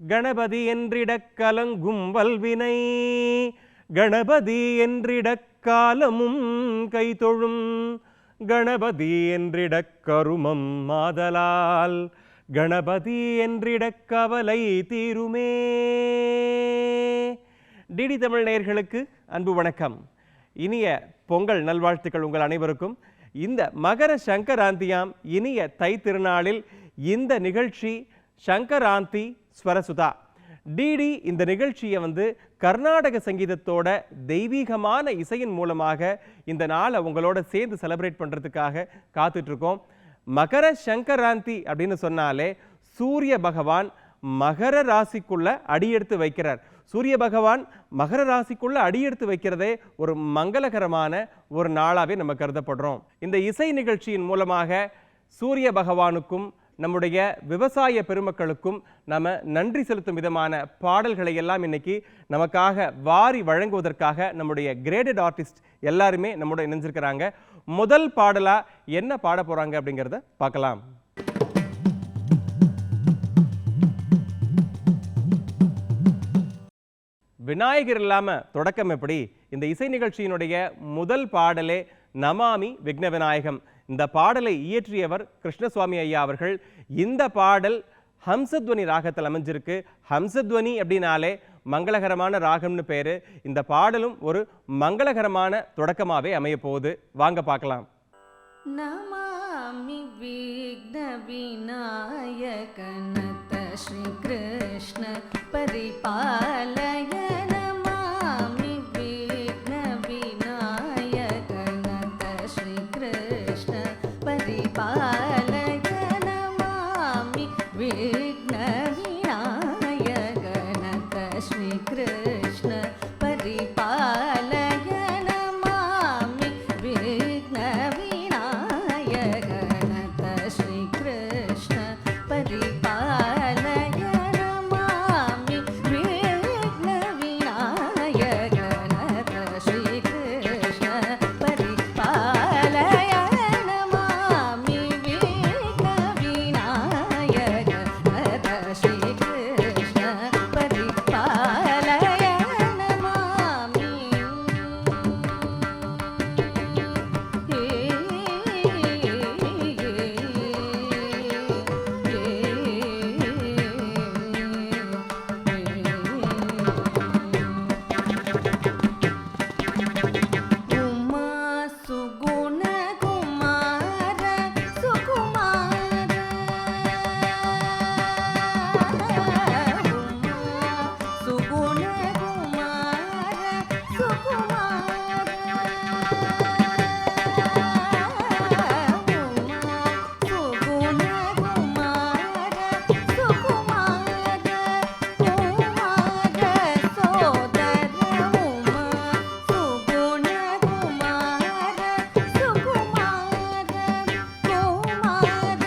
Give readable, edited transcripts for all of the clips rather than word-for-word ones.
கணபதி என்றிடக் கலங்கும் வல்வினை கணபதி என்றிடக் காலமும் கைதொழும் கணபதி என்றிடக் கருமம் மாதலால் கணபதி என்றிடக் கவலை தீருமே. டிடி தமிழ் நேயர்களுக்கு அன்பு வணக்கம். இனிய பொங்கல் நல்வாழ்த்துக்கள் உங்கள் அனைவருக்கும். இந்த மகர சங்கராந்தியாம் இனிய தை திருநாளில் இந்த நிகழ்ச்சி சங்கராந்தி ஸ்வரசுதா டிடி இந்த நிகழ்ச்சியை கர்நாடக சங்கீதத்தோட தெய்வீகமான இசையின் மூலமாக இந்த நாளை உங்களோட சேர்ந்து செலிப்ரேட் பண்ணுறதுக்காக காத்துட்ருக்கோம். மகர சங்கராந்தி அப்படின்னு சொன்னாலே சூரிய பகவான் மகர ராசிக்குள்ள அடியெடுத்து வைக்கிறார். சூரிய பகவான் மகர ராசிக்குள்ள அடியெடுத்து வைக்கிறதே ஒரு மங்களகரமான ஒரு நாளாகவே நம்ம கருதப்படுறோம். இந்த இசை நிகழ்ச்சியின் மூலமாக சூரிய பகவானுக்கும் நம்முடைய விவசாய பெருமக்களுக்கும் நம்ம நன்றி செலுத்தும் விதமான பாடல்களை எல்லாம் இன்னைக்கு நமக்காக வாரி வழங்குவதற்காக நம்முடைய கிரேடட் ஆர்டிஸ்ட் எல்லாருமே நம்மோட இணைஞ்சிருக்கிறாங்க. முதல் பாடலா என்ன பாட போறாங்க அப்படிங்கிறத பார்க்கலாம். விநாயகர் இல்லாம தொடக்கம் எப்படி? இந்த இசை நிகழ்ச்சியினுடைய முதல் பாடலே நமாமி விக்ன விநாயகம். இந்த பாடலை இயற்றியவர் கிருஷ்ணசுவாமி ஐயா அவர்கள். இந்த பாடல் ஹம்சத்வனி ராகத்தில் அமைஞ்சிருக்கு. ஹம்சத்வனி அப்படின்னாலே மங்களகரமான ராகம்னு பேரு. இந்த பாடலும் ஒரு மங்களகரமான தொடக்கமாவே அமைய போகுது. வாங்க பார்க்கலாம். நமாமி விக்ன விநாயக நத ஸ்ரீ கிருஷ்ண பரிபாலய நமாமி விக்ன விநாயக நத ஸ்ரீ கிருஷ்ண பரிபாலய நமாமி விக்ன விநாயக நத ஸ்ரீ கிருஷ்ண பரிபாலய நமாமி விக்ன விநாயக நத ஸ்ரீ கிருஷ்ண பரிபாலய நமாமி விக்ன விநாயக நத ஸ்ரீ கிருஷ்ண பரிபாலய நமாமி விக்ன விநாயக நத ஸ்ரீ கிருஷ்ண பரிபாலய நமாமி. உமா சுகுண குமார சுகுமார உமா சுகுண குமார சுகுமார உமா சுகுண குமார சுகுமார குமார சோதர உமா சுகுண குமார சுகுமார குமார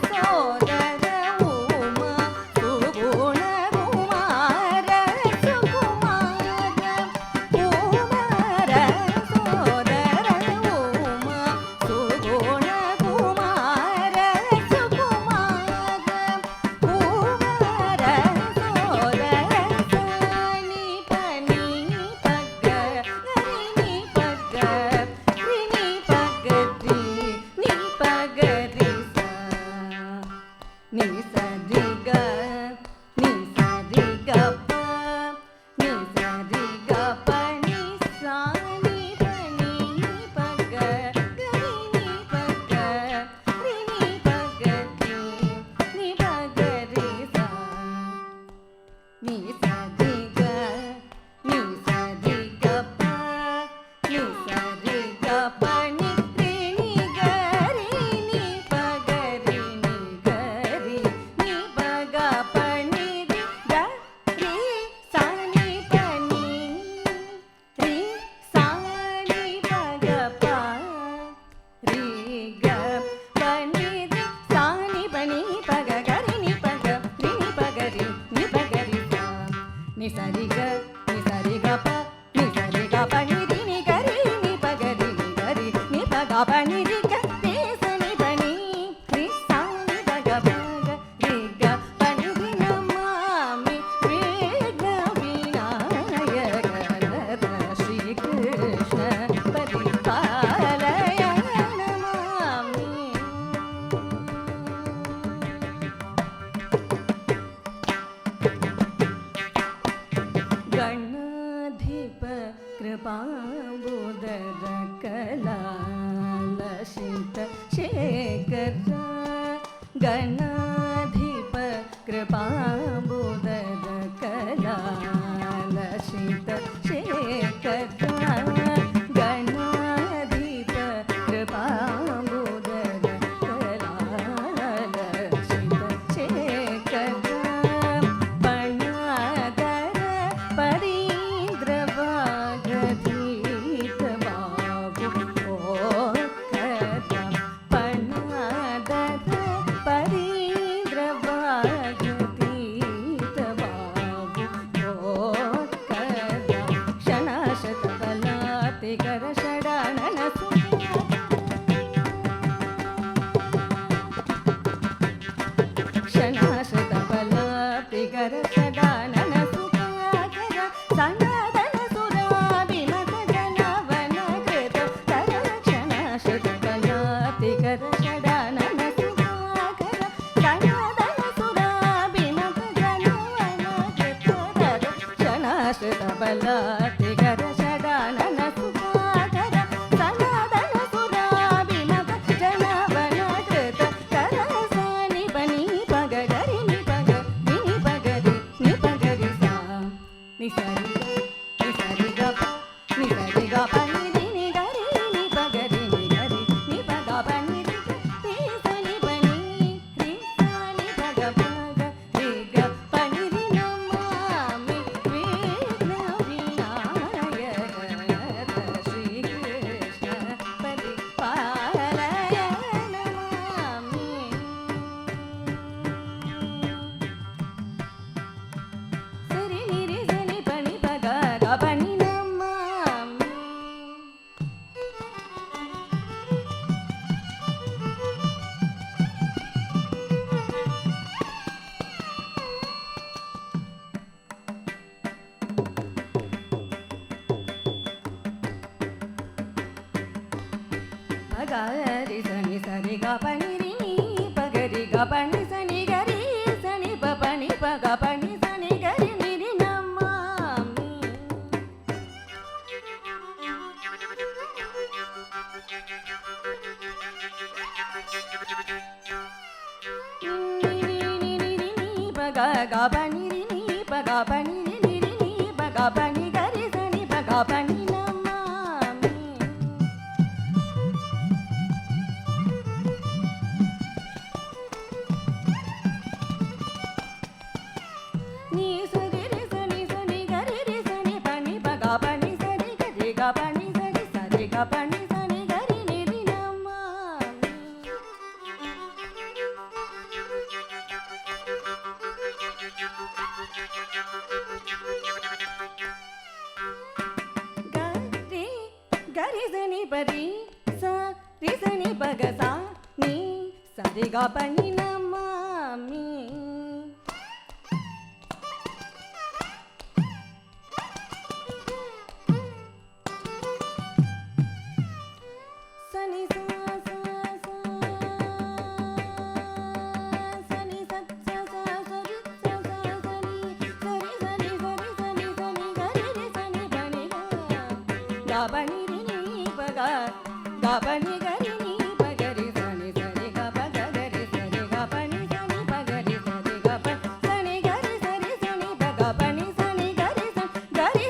சோதர உமா சுகுண குமார சுகுமார குமார சோதர உமா சுகுண குமார சுகுமார குமார சோதர சனி பனி பக ரினி பக ரினி பகரி நி பகரி சா நி சரி க நி சரி க ப நி சரி க ப நி சா நி பனி பக ரினி பக ரினி பகரி நி பகரி சா நி சரி க நி சரி க ப நி சரி க ப நி ரினி கரி நி பகரி நி கரி நி பக ப நி ரி க ரி சா நி ப நி ரி சா நி பக ப ரி க ப நி ரி சா நி ப நி பக கரி நி பக ரி நி பகரி நி பகரி சா நி சரி க நி சரி க ப நி சரி க ப நி ரி நி கரி நி பகரி நி கரி நி பக ப நி ரி க ரி சா நி ப நி ரி சா நி பக பக ரி க ப நி ரி நமாமி गणाधिप कृपाम्बुदर कलालसित शेखर गणाधिप कृपाम्बुदर कलालसित शेखर पणादर परीन्द्रवागधीत बाबु ओखर पणादर परीन्द्रवागधीत बाबु ओखर क्षणाशतबलातिकर षडानन क्षणाशतबलातिकर षडानन सुखाकर सनातन सुराभिमत जनवन कृत कर क्षणाशतबलातिकर षडानन सुखाकर सनातन सुराभिमत जनवन कृत कर क्षणाशतबलातिकर षडानन सुखाकर सनातन सुराभिमत जनवन कृत कर सानि पनि पग गरि नि पग नि पगरि सा नि सरि ग नि सरि ग प नि रि नि गरि नि पगरि नि गरि नि पग प नि रि सा नि प नि रि सा नि पग पग रि ग प नि रि नमामि विघ्न विनायक श्री कृष्ण परिपालय नमामि सरि नि रि सा नि प नि पग ग प नि नमामि पगरि सनि सरि ग प नि रि नि पगरि ग प नि सनि गरि सनि प प नि प ग प नि सनि गरि नि रि नमामि नि नि नि प ग ग प नि रि नि प ग प नि रि नि प ग प नि गरि सनि प ग प नि नमामि नि सरि रि सनि सनि गरि रि सनि प नि प ग प नि सरि गरि ग प नि सरि ग प नि सनि गरि नि रि नमामि गरि गरि सनि प रि सा रि सनि प ग सा नि सरि ग प नि नमामि सनि सा सा सा सनि सा सा सा सरि सा सा सनि सरि सनि सरि सनि सनि गरि रि सनि प नि ग प नि रि नि प ग ग प नि गरि नि प गरि सनि सरि ग प ग गरि सरि ग प नि सनि प गरि सरि ग प सनि गरि सरि सनि प ग प नि सनि गरि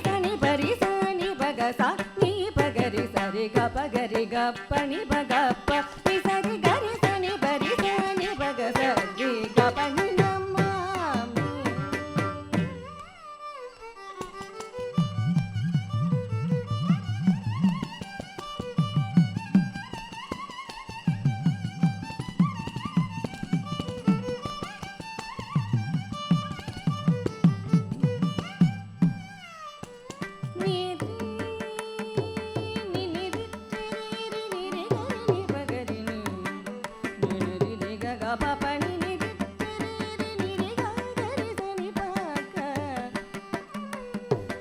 सनि प रि सनि प ग सा नि प गरि सरि ग प गरि ग प नि प ग प नि सरि गरि सनि प रि सनि प ग सरि ग प नि नमामि नि रि नि नि रि रि नि रि ग नि प गरि नि रि रि ग ग प प नि नि रि नि रि ग गरि सनि प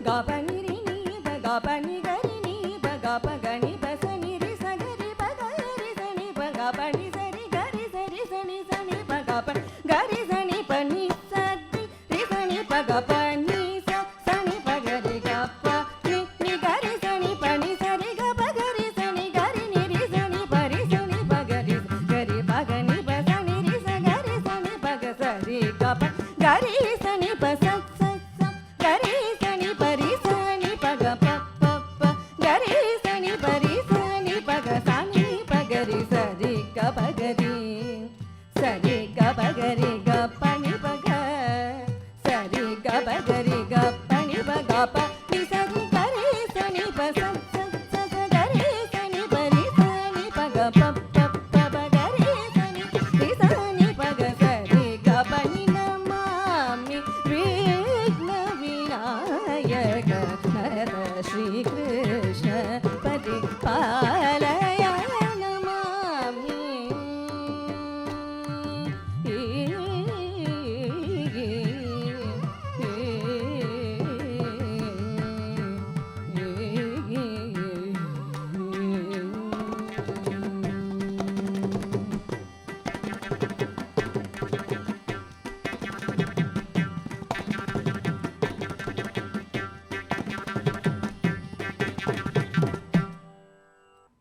ग प नि रि नि प ग प नि गरि नि प ग प ग नि प सनि रि स गरि प ग रि सनि प ग प नि सरि गरि सरि सनि सनि प ग प गरि सनि प नि सरि रि सनि प ग प नि स सनि प गरि ग प नि नि गरि सनि प नि सरि ग प गरि सनि गरि नि रि सनि प रि सनि प गरि गरि प ग नि प सनि रि स गरि க ப கரி சனி ப ச ச ச கரி சனி பரி சனி ப க ப ப ப கரி சனி பரி சனி ப க சனி ப கரி சரி க ப கரி சரி க ப கரி க ப நி ப க சரி க ப கரி க ப நி ப க ப நி சரி கரி சனி ப ச ச ச ச கரி சனி பரி சனி ப க ப ப ப ப கரி சனி ரி சனி ப க சரி க ப நி நமாமி விக்ன விநாயக நர ஸ்ரீ கிருஷ்ண பதி பாலய நமாமி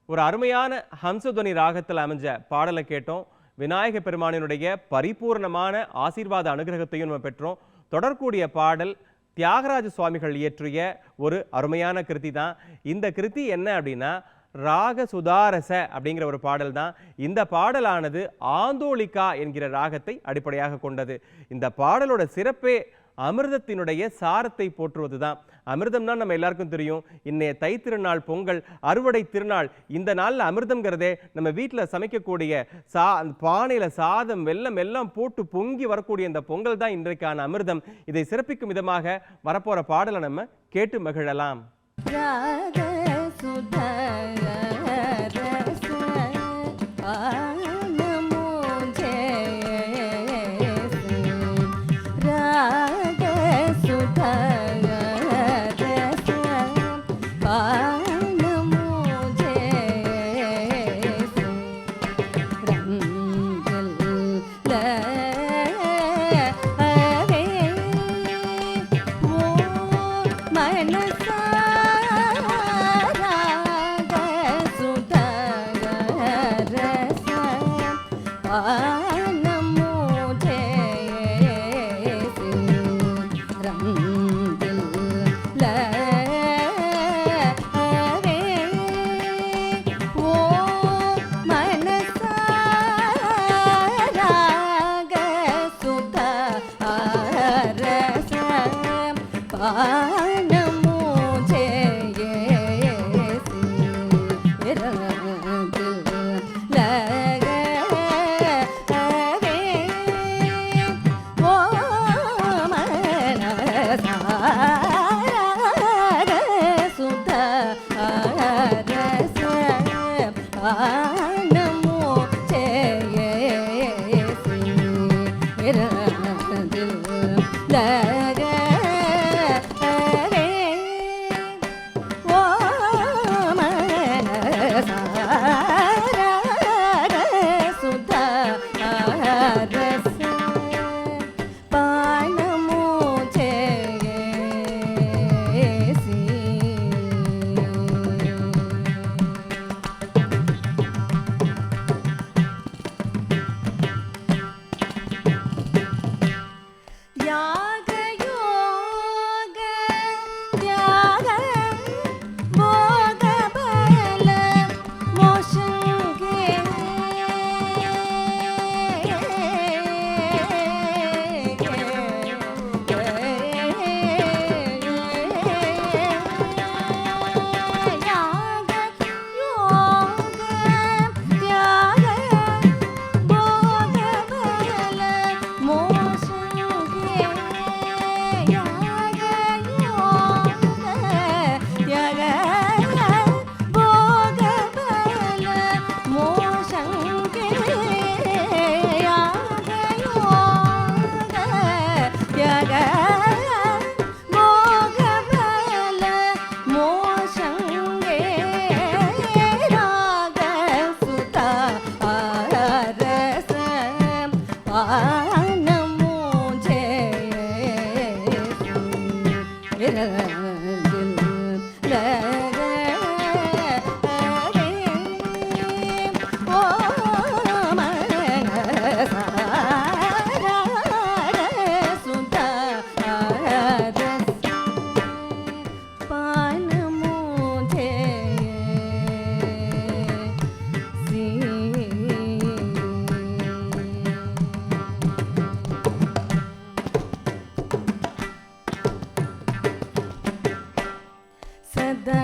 ஒரு அருமையான ஹம்சதுவனி ராகத்தில் அமைஞ்ச பாடலை கேட்டோம். விநாயக பெருமானினுடைய பரிபூர்ணமான ஆசீர்வாத அனுகிரகத்தையும் நம்ம பெற்றோம். தொடர்க்கூடிய பாடல் தியாகராஜ சுவாமிகள் இயற்றிய ஒரு அருமையான கிருதி தான். இந்த கிருதி என்ன அப்படின்னா ராக சுதாரச அப்படிங்கிற ஒரு பாடல் தான். இந்த பாடலானது ஆந்தோலிகா என்கிற ராகத்தை அடிப்படையாக கொண்டது. இந்த பாடலோட சிறப்பே அமிர்தத்தினுடைய சாரத்தை போற்றுவது தான். அமிர்தம்னா நம்ம எல்லாருக்கும் தெரியும். இன்னைய தை திருநாள், பொங்கல், அறுவடை திருநாள். இந்த நாளில் அமிர்தம்ங்கிறதே நம்ம வீட்டில் சமைக்கக்கூடிய பானையில் சாதம், வெல்லம் எல்லாம் போட்டு பொங்கி வரக்கூடிய இந்த பொங்கல் தான் இன்றைக்கான அமிர்தம். இதை சிறப்பிக்கும் விதமாக வரப்போற பாடலை நம்ம கேட்டு மகிழலாம். யாக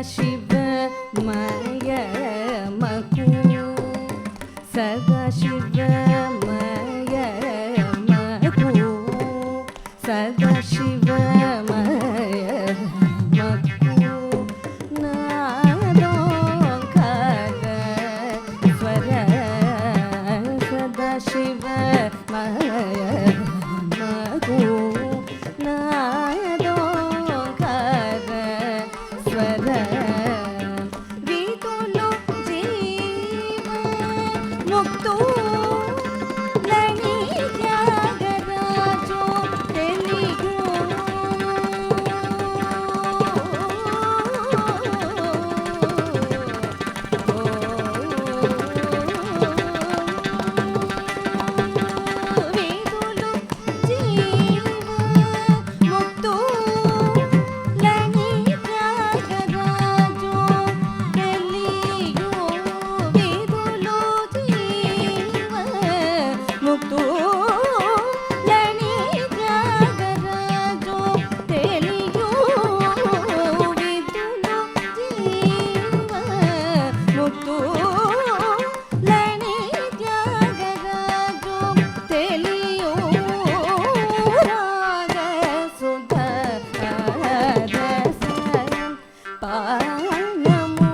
ಶಿವ ಮಯ ಮಕು ಸದಾ ಶಿವ ಮಯ ಮಕು ಸದಾ ಶಿವ ಮಯ ಮಕು ನಾದೋ ಖಗ ಸ್ವರ ಸದಾ ಶಿವ ಮಯ ಮಕು ನಾದೋ ಖಗ ಸ್ವರ ವಿದುಲು ಜೀವ ಮುಕ್ತು ಲಣಿ ತ್ಯಾಗರಾಜೋ ತೆಲಿಗೋ ವಿದುಲು ಜೀವ ಮುಕ್ತು ಲಣಿ ತ್ಯಾಗರಾಜೋ ತೆಲಿಗೋ ವಿದುಲು ಜೀವ ಮುಕ್ತು ಲಣಿ ತ್ಯಾಗರಾಜೋ ತೆಲಿಗೋ ವಿದುಲು ಜೀವ ಮುಕ್ತು ಲಣಿ ತ್ಯಾಗರಾಜೋ ತೆಲಿಯೋ ರಾಗ ಸುಧ ರಸ ಪಾನಮೋ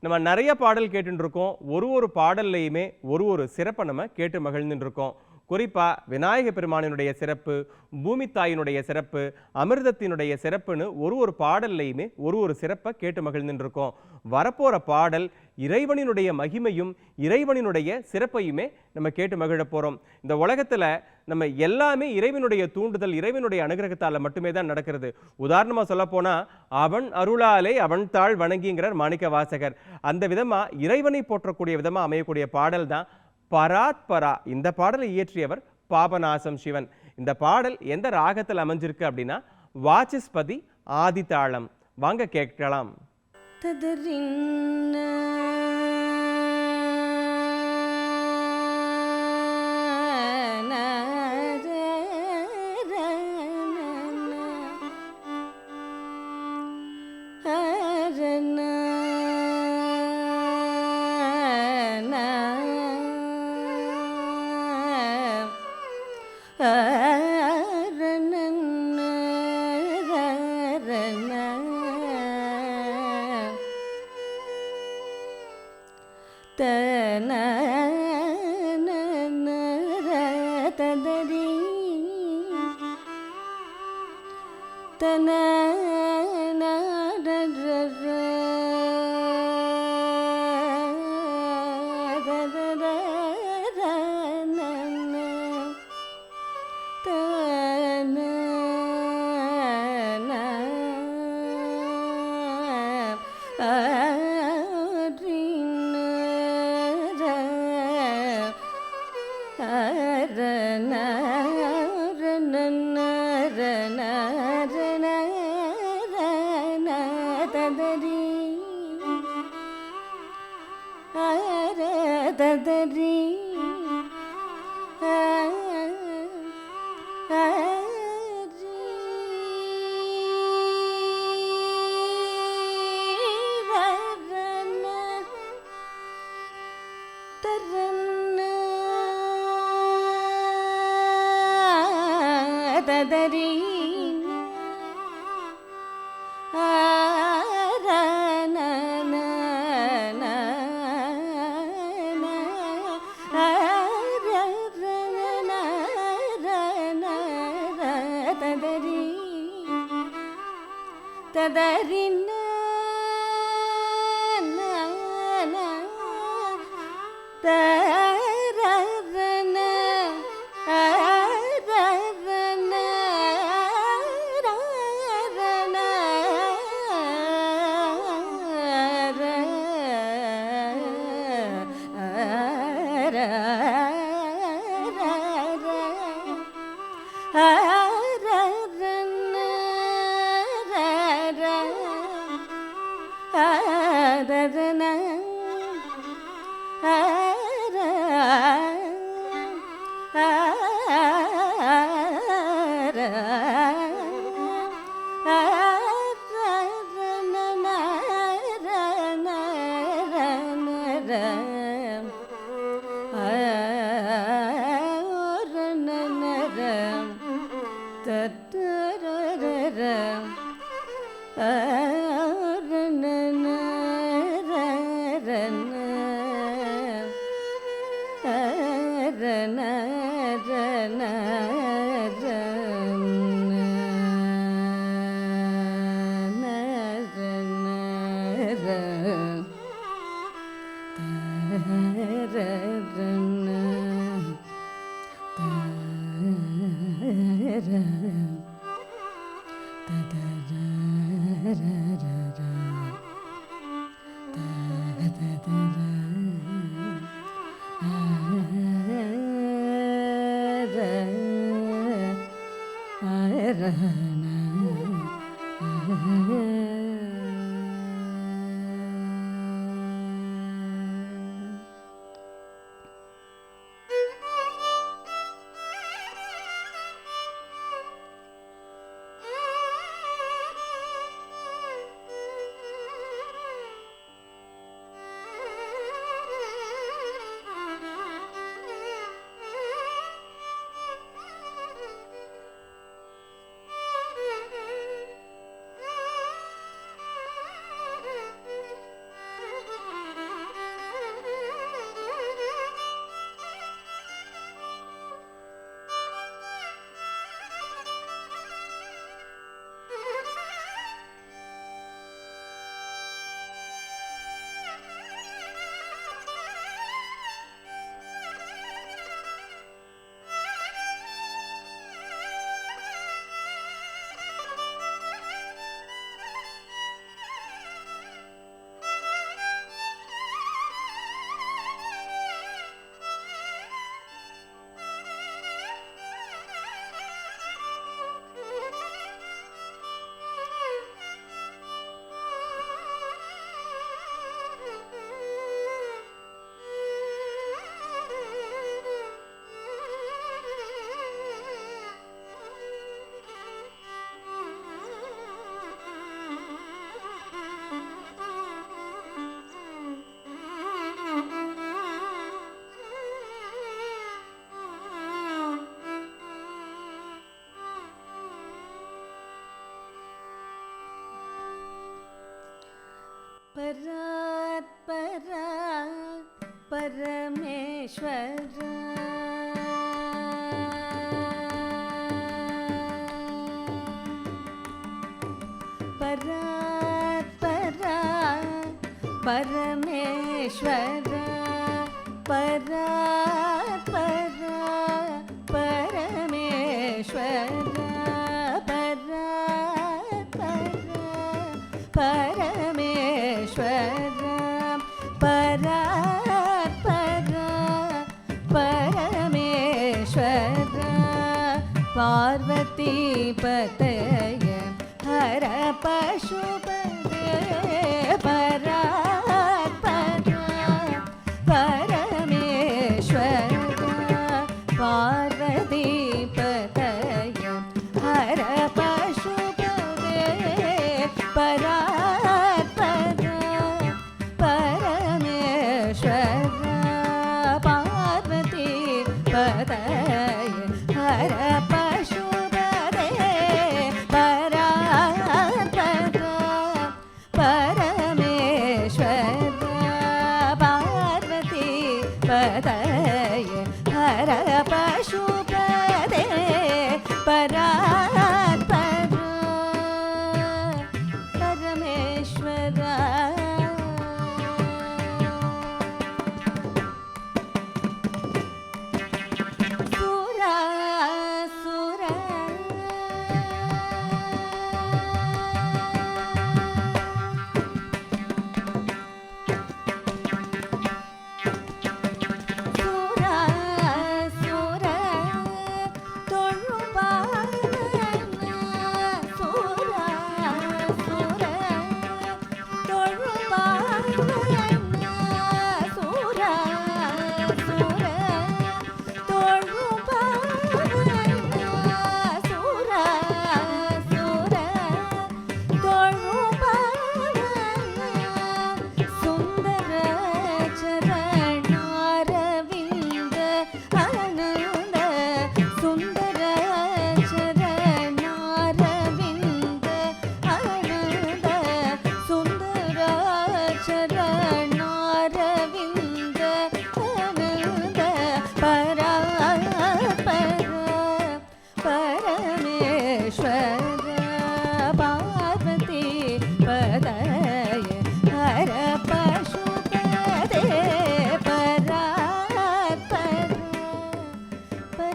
நம்ம நிறைய பாடல் கேட்டுட்டு இருக்கோம். ஒரு பாடல்லையுமே ஒரு சிறப்பை நம்ம கேட்டு மகிழ்ந்துட்டு இருக்கோம். குறிப்பா விநாயக பெருமானினுடைய சிறப்பு, பூமி தாயினுடைய சிறப்பு, அமிர்தத்தினுடைய சிறப்புன்னு ஒரு பாடல்லையுமே ஒரு சிறப்பை கேட்டு மகிழ்ந்துட்டு இருக்கோம். வரப்போற பாடல் இறைவனினுடைய மகிமையும் இறைவனினுடைய சிறப்பையுமே நம்ம கேட்டு மகிழ போறோம். இந்த உலகத்துல நம்ம எல்லாமே இறைவனுடைய தூண்டுதல், இறைவனுடைய அனுகிரகத்தால மட்டுமே தான் நடக்கிறது. உதாரணமா சொல்ல போனா, அவன் அருளாலே அவன் தாழ் வணங்கிங்கிறார் மாணிக்க வாசகர். அந்த விதமா இறைவனை போற்றக்கூடிய விதமா அமையக்கூடிய பாடல் தான் பராத்பரா. இந்த பாடலை இயற்றியவர் பாபநாசம் சிவன். இந்த பாடல் எந்த ராகத்தில் அமைஞ்சிருக்கு அப்படின்னா வாசஸ்பதி ஆதிதாளம். வாங்க கேட்கலாம். ததரின்ன ததறின தரன அரன ரரன परात्परा परमेश्वरा परात्परा परमेश्वरा परात्परा परमेश्वरा परमेश्वरा परात्परा परमेश्वरा पार्वती पतय हर पशुपते परात्परा परमेश्वरा पार्वती पतय हर पशुपते परात्परा परमेश्वरा पार्वती पतय हर पशुपते परात्परा परमेश्वरा पार्वती पतय हर पशुपते परात्परा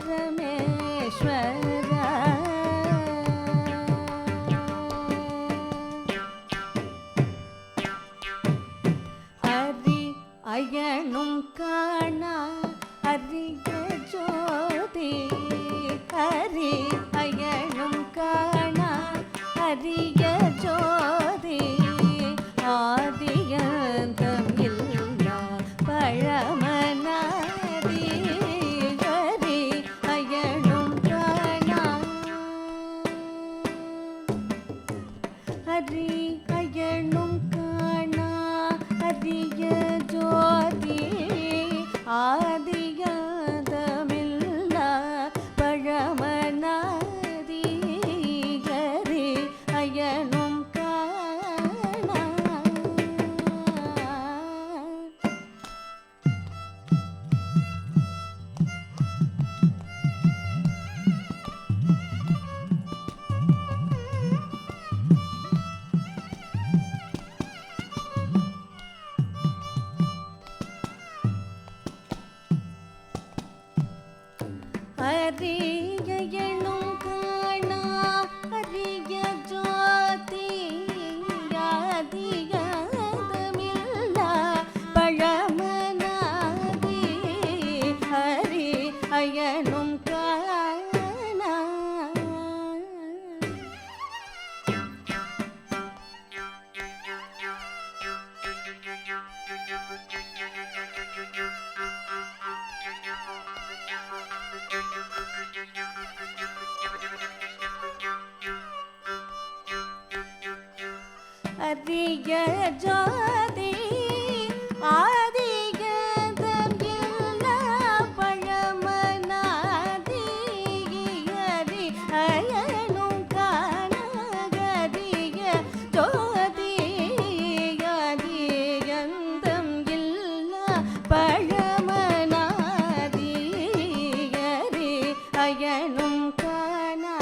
பரமேஸ்வர அரி அயனும் காணா அரிய ஜோதி ஹரி அயனும் காணா அரிய ஜோதி ஆதியந்தம் இல்லா பழமனாதி ஹரி அயனும் காணா ஹரி அயனும் காணா அரிய ஜோதி ஆதியாதமில்லா பழமனாதி ஹரி அயனும் காணா அரியனும் காணா அரிய ஜோதி ஆதியாதமில்லா பழமனாதி ஹரி அயனும் காணா அரிய ஜோதி ஆதியந்தம் இல்லா பழமனாதி ஹரி அயனும் காணா அரிய ஜோதி ஆதியந்தம் இல்லா பழமனாதி ஹரி அயனும் காணா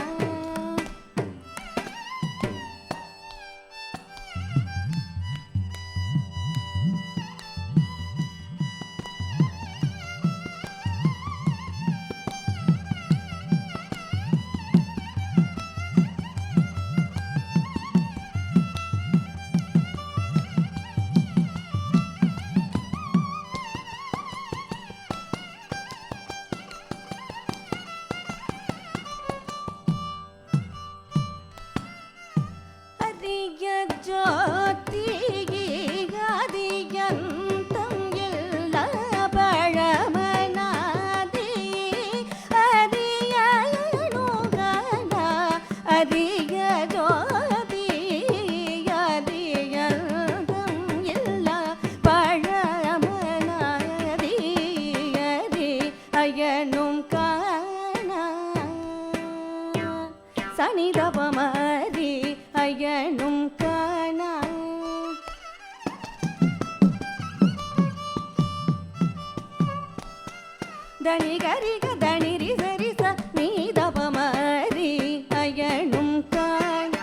அரிய ஜோதி ஆதியந்தம் இல்லா பழமனாதி ஹரி அயனும் காணா அரிய ஜோதி ஆதியந்தம் இல்லா பழமனாதி ஹரி அயனும் காணா சனிதபமரி அயனும் காணா தனி கரிக தனி ரிசரிச நீதபமரி அயனும் காணா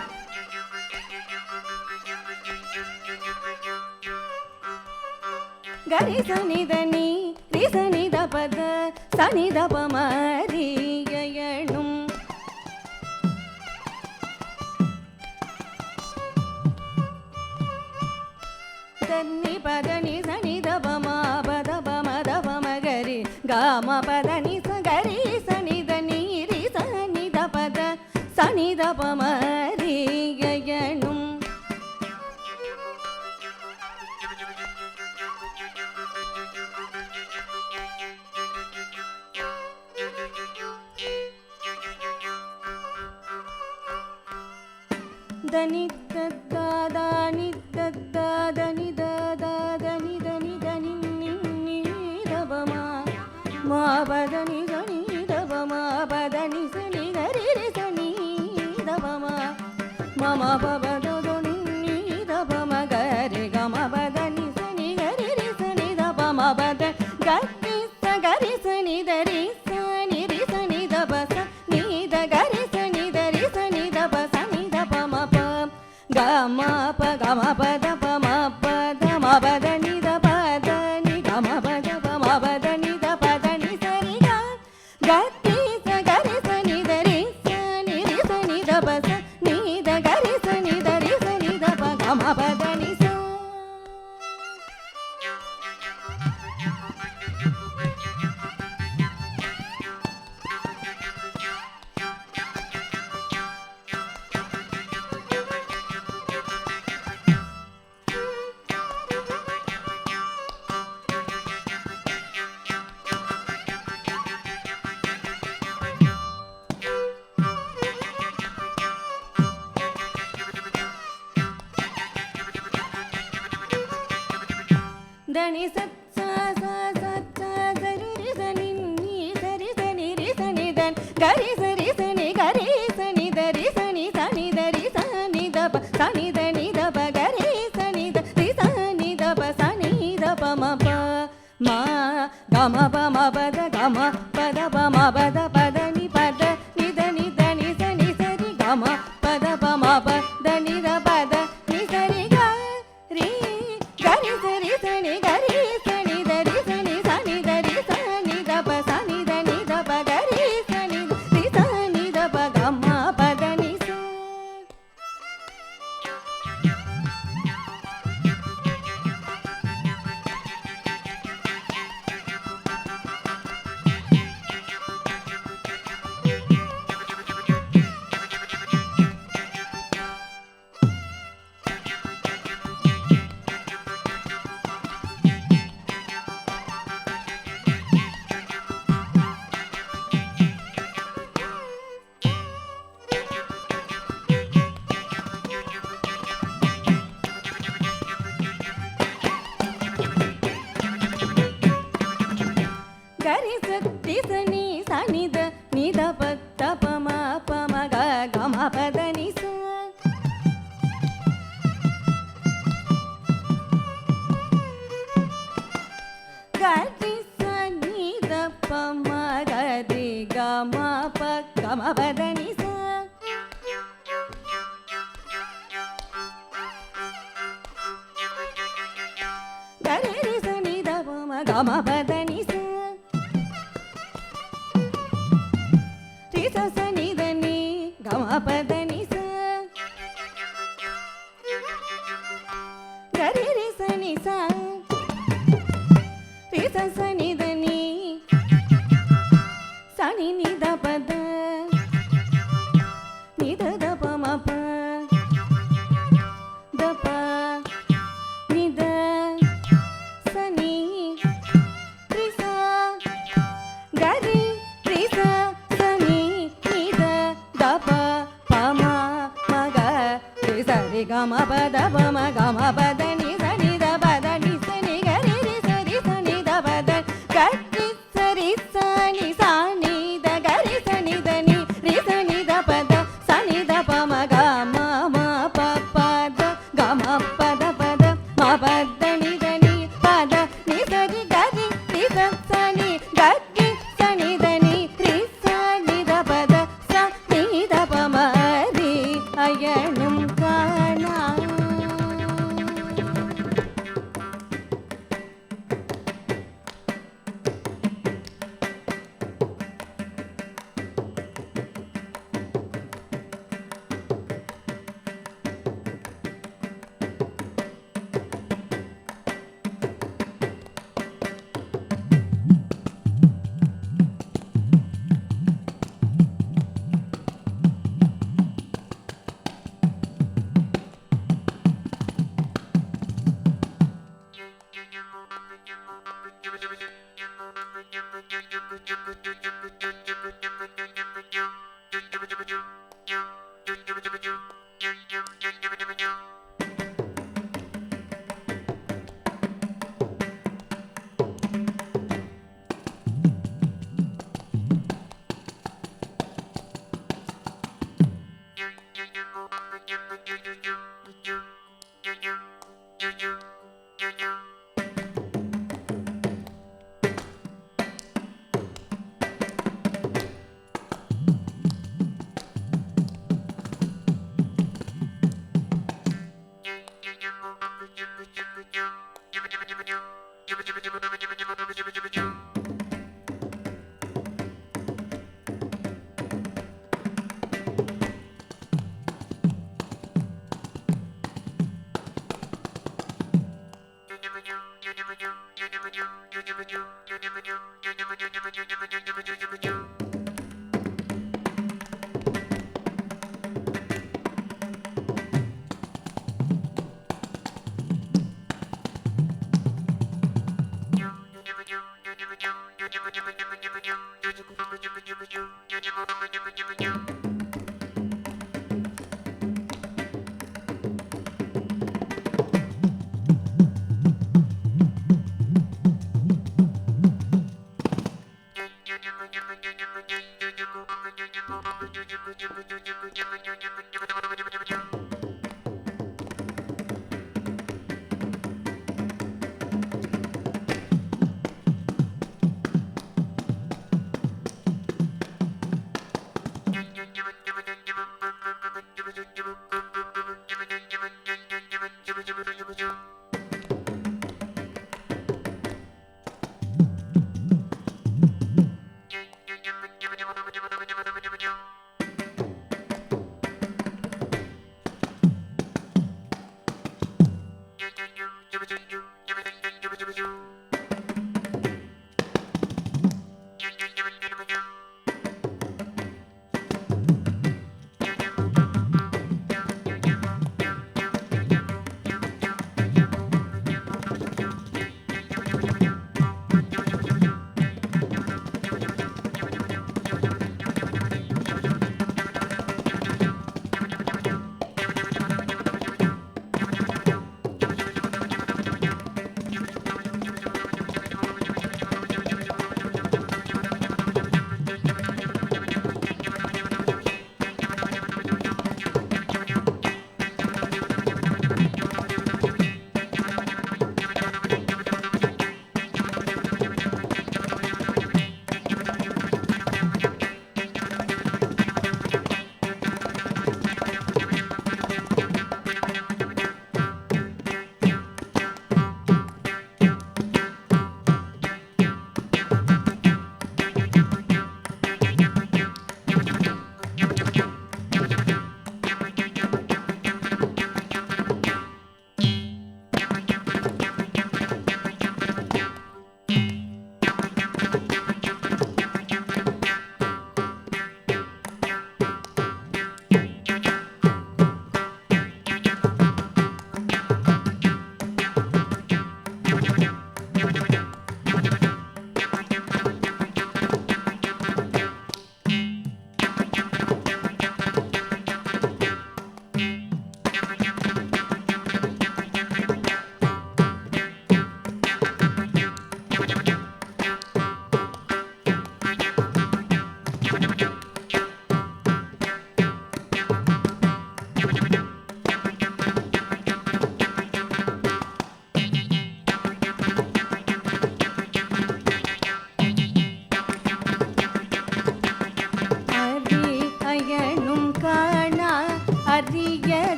கரி சனிதனி ரிசனித பத சனிதபமரி அயனும் தன்னி பதனி சனிதபமா பதபமதபமகரி காம பதனி சகரி சனிதனி ரி சனித பத சனிதபமரி அயனும் தனி தத்தாதானி தத்தாதனி ததாதனி தனி தனி நிதபமா மாபதனி சனி தபமா பதனி சனி கரி சனி தபமா மம பபதொனி தபம கரி கம பதனி சனி கரி சனி தபம பத கரி சகரி சனி தரி சனி ரி சனி தபச நீத கரி சனி தரி சனி தபச நீ தபம ப கம ப கம பத பம பத దని సత్ సా సా సత్ సా సరి రి సని ని సరి సని రి సని దన్ గరి సరి సని గరి సని దరి సని సని దరి సని దప సని దని దప గరి సని ద రి సని దప సని దప మ ప మా గమ ప మ పద గమ పద ప మ పద పద ని పద ని దని దని సని సరి గమ పద ప మ పద ని ద పద ని సరి గ రి గరి సరి సని గరి సని దరి సని సని దరి సని దప సని దని దప గరి సని రి సని దప గమ పద ని స గరి సత్తి సని సని ద ని ద ప త ప మ ప మ గ గ మ పద ని స గరి సని ద ప మ గ రి గ మ ప గ మ పద ని స గరి రి సని ద ప మ గ మ పద ని స రి స సని ద ని గ మ పద ని స గరి రి సని స రి స సని ద ని సని ని ద పద ని ద ద ప మ ప ద ప ని ద సని రి స గరి రి స సని ని ద ద ప ప మ మ గ రి స రి గ మ ప ద ప మ గ మ ప ద ని స ని ద ప ద ని స ని గ రి రి స ని ద ప ద గ రి స రి స ని స ని ద గ రి స ని ద ని రి స ని ద ప ద స ని ద ప మ గ మ మ ప ప ద గ మ ప ద మ ప ద ని ద ని ప ద ని స రి గ రి రి స స ని గ రి స ని ద ని రి స ని ద ప ద స ని ద ప మ రి అయనం కానా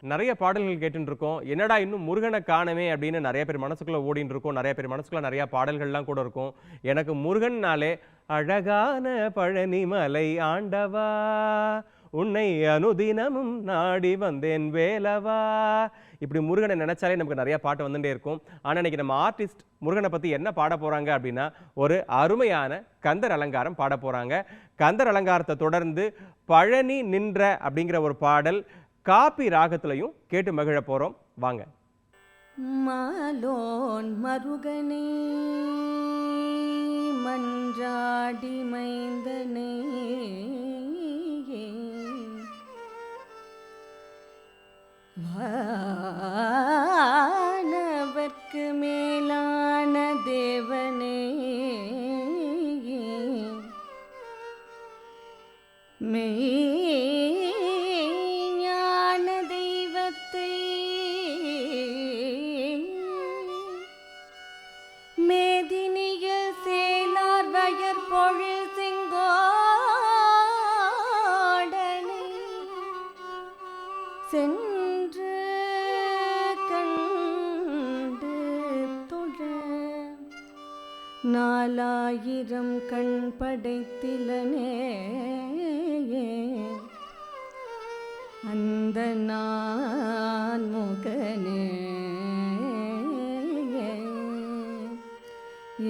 நிறைய பாடல்கள் கேட்டுட்டு இருக்கோம். என்னடா இன்னும் முருகனை காணமே அப்படின்னு நிறைய பேர் மனசுக்குள்ள ஓடிட்டு இருக்கோம். நிறைய பேர் மனசுக்குள்ள நிறைய பாடல்கள்லாம் கூட இருக்கும். எனக்கு முருகன்னாலே அழகான பழனிமலை ஆண்டவா உன்னை அனுதினமும் நாடி வந்தேன் வேலவா, இப்படி முருகனை நினைச்சாலே நமக்கு நிறைய பாட்டு வந்துட்டே இருக்கும். ஆனால் இன்னைக்கு நம்ம ஆர்டிஸ்ட் முருகனை பற்றி என்ன பாட போகிறாங்க அப்படின்னா ஒரு அருமையான கந்தர் அலங்காரம் பாட போகிறாங்க. கந்தர் அலங்காரத்தை தொடர்ந்து பழனி நின்ற அப்படிங்கிற ஒரு பாடல் காப்பி ராகத்திலையும் கேட்டு மகிழ போகிறோம். வாங்க. மாலோன் மருகனே மன்றாடி மைந்தனே வானவர்க்கு மேலான தேவனே மெய்ஞான தெய்வத்தை மேதினியில் சேலார் வயற் பொழில் செங்கோடனை சென்று கண்டு தொழ 4000 கண் படைத்திலனே அந்த நான் முகனே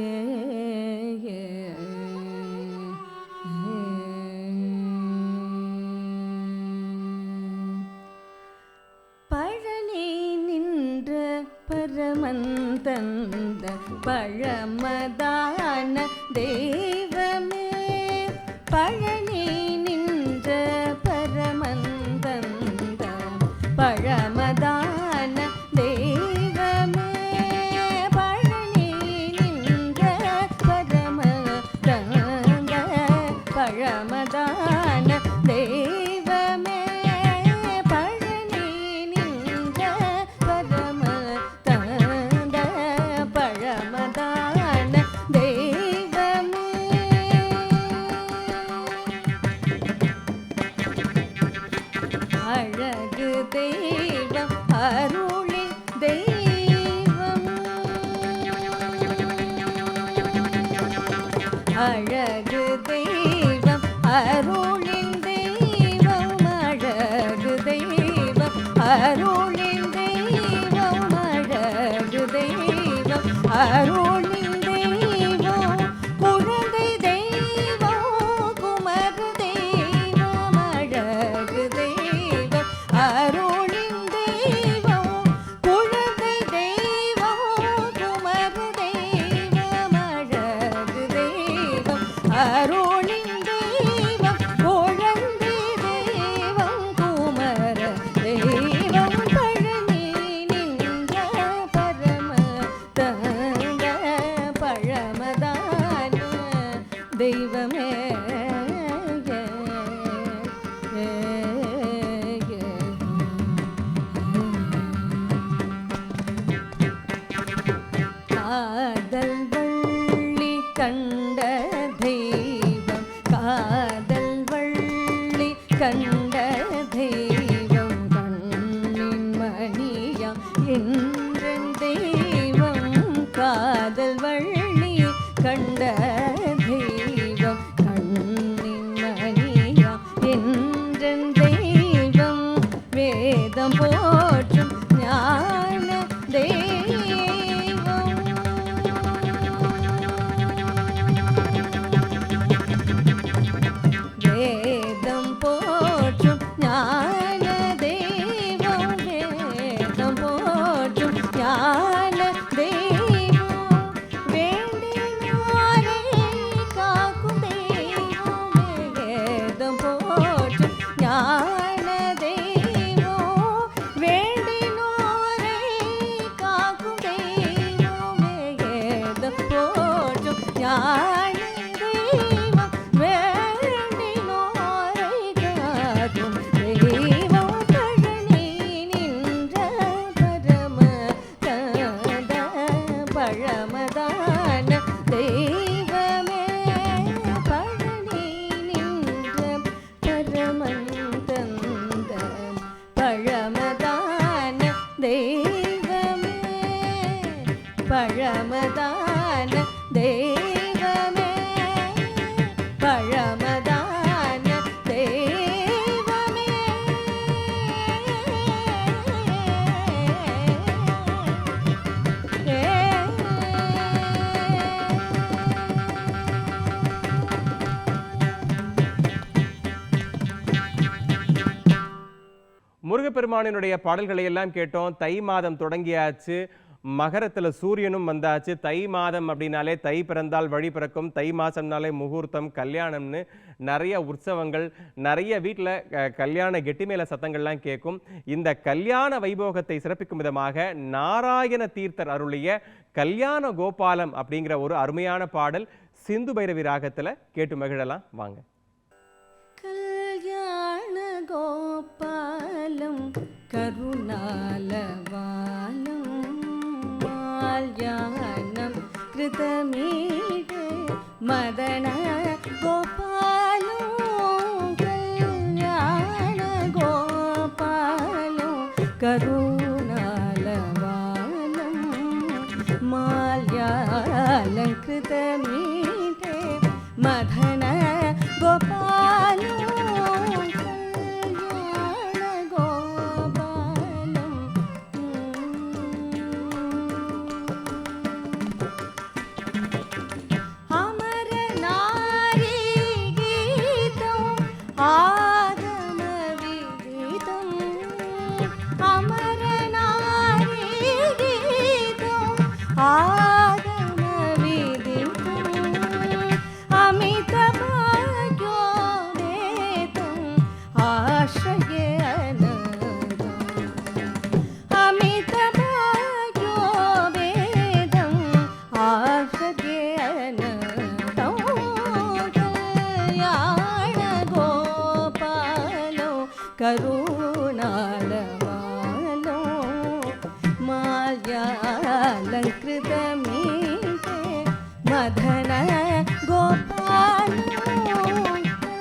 ஏ பழனி நின்ற பரமன் தந்த பழமதான தெய்வமே பழனி நின்ற பரமன் தந்த பழமதான தெய்வமே பழனி நின்ற பரமதந்த பழமதான தெய்வமே பழனி நின்ற பரமதந்த பழமதான தெய்வமே அழகு தெய்வம் அருளின் தெய்வம் அழகு தெய்வம் அருளின் தெய்வம் அழகு தெய்வம் அருளின் தெய்வம் அழகு தெய்வம் அருளின் தெய்வம் குழந்தை தெய்வம் குமரு தெய்வம் அழகு தெய்வம் அருளின் தெய்வம் குழந்தை தெய்வம் குமரு தெய்வம் அழகு தெய்வம் அருளின் தெய்வம் குழந்தை தெய்வம் குமர தெய்வம் பழனி நின்ற பரம தந்த பழமதான தெய்வமே காதல் வள்ளி கண்ட தெய்வம் காதல் வள்ளி கண்ட தெய்வம் கண்ணின் மணியாம் என்றன் தெய்வம் காதல் வள்ளி கண்ட தெய்வம் கண்ணின் மணியாம் என்றன் தெய்வம் வேதம் போற்றும் ஞான தெய்வம் வேதம் போற்றும் ஞான தெய்வம் வேதம் போற்றும் ஞான தெய்வம் வேண்டினோரை காக்கும் தெய்வம் வேதம் போற்றும் ஞான தெய்வம் வேண்டினோரை காக்கும் தெய்வம் வேதம் போற்றும் ஞான தெய்வம் வேண்டினோரை காக்கும் தெய்வம் பழனி நின்ற பரம தந்த பழமதான தெய்வமே பழனி நின்ற பரமன் தந்த பழமதான தெய்வமே பழமதான தெய்வமே பழமதான தெய்வமே முருகப்பெருமானினுடைய பாடல்களை எல்லாம் கேட்டோம். தை மாதம் தொடங்கியாச்சு, மகரத்துல சூரியனும் வந்தாச்சு. தை மாதம் அப்படின்னாலே தை பிறந்தால் வழி பிறக்கும், தை மாசம்னாலே முகூர்த்தம், கல்யாணம்னு நிறைய உற்சவங்கள், நிறைய வீட்டில் கல்யாண கெட்டிமேல சத்தங்கள்லாம் கேட்கும். இந்த கல்யாண வைபோகத்தை சிறப்பிக்கும் விதமாக நாராயண தீர்த்தர் அருளிய கல்யாண கோபாலம் அப்படிங்கிற ஒரு அருமையான பாடல் சிந்து பைரவி ராகத்துல கேட்டு மகிழலாம் வாங்க. கல்யாண करुणालवालं माल्यानं कृतमीडे मदन गोपालो कल्याण गोपालो करुणालवालं माल्यालङ्कृतमीडे मदन गोपालो करुणालवालो माल्यालङ्कृतमीडे मदन गोपालो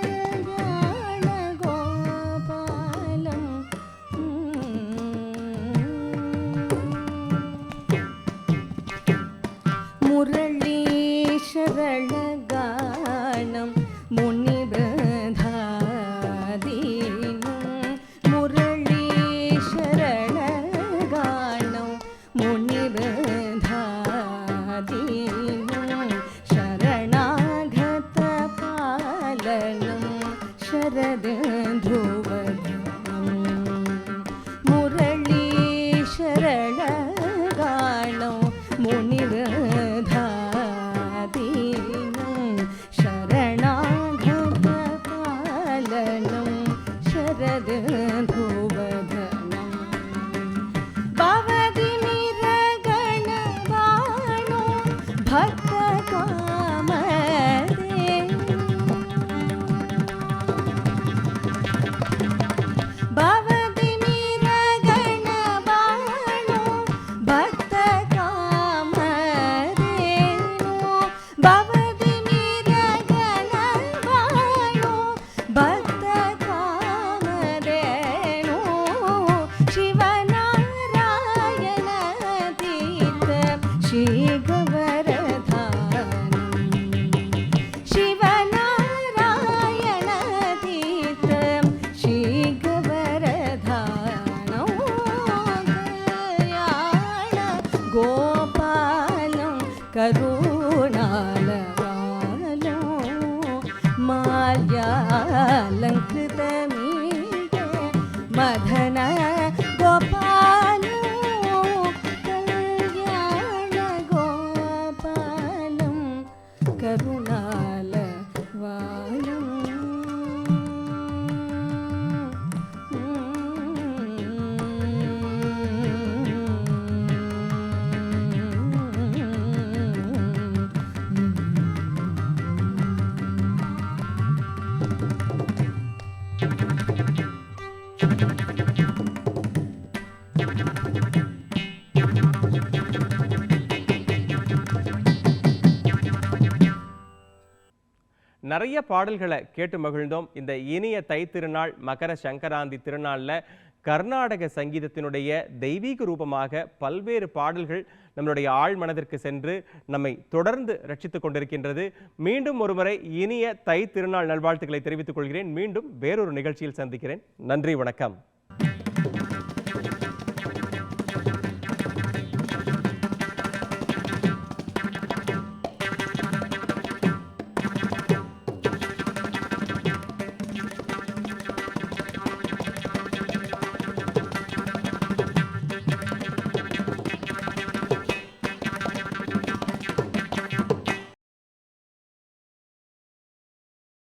कल्याण गोपालं मुरळीशरणगानं मुनिबृन्दादीनं मुरळीशरणगानं मुनिबृन्दादीनं शरणागतपालनं शरदध्रुवधनं मुरळीशरणगानं मुनिबृन्दादीनं शरणागतपालनं शरदध्रुवधनं भवदिमिरगणवाणो भक्तकामदे भवदिमिरगणवाणो भक्तकामदेनो भवदिमिरगणवाणो भक्तकामदेनो शिवनारायणतीर्थ श्रीगवरधानं शिवनारायणतीर्थ श्रीगवरधानं कल्याण गोपालं करुणालवालो माल्यालङ्कृतमीडे मदन गोपालो कल्याण गोपालं करुणालवालं நிறைய பாடல்களை கேட்டு மகிழ்ந்தோம். இந்த இனிய தை திருநாள் மகர சங்கராந்தி திருநாளில் கர்நாடக சங்கீதத்தினுடைய தெய்வீக ரூபமாக பல்வேறு பாடல்கள் நம்மளுடைய ஆழ் மனதிற்கு சென்று நம்மை தொடர்ந்து ரட்சித்துக் கொண்டிருக்கின்றது. மீண்டும் ஒருமுறை இனிய தை திருநாள் நல்வாழ்த்துக்களை தெரிவித்துக் கொள்கிறேன். மீண்டும் வேறொரு நிகழ்ச்சியில் சந்திக்கிறேன். நன்றி, வணக்கம்.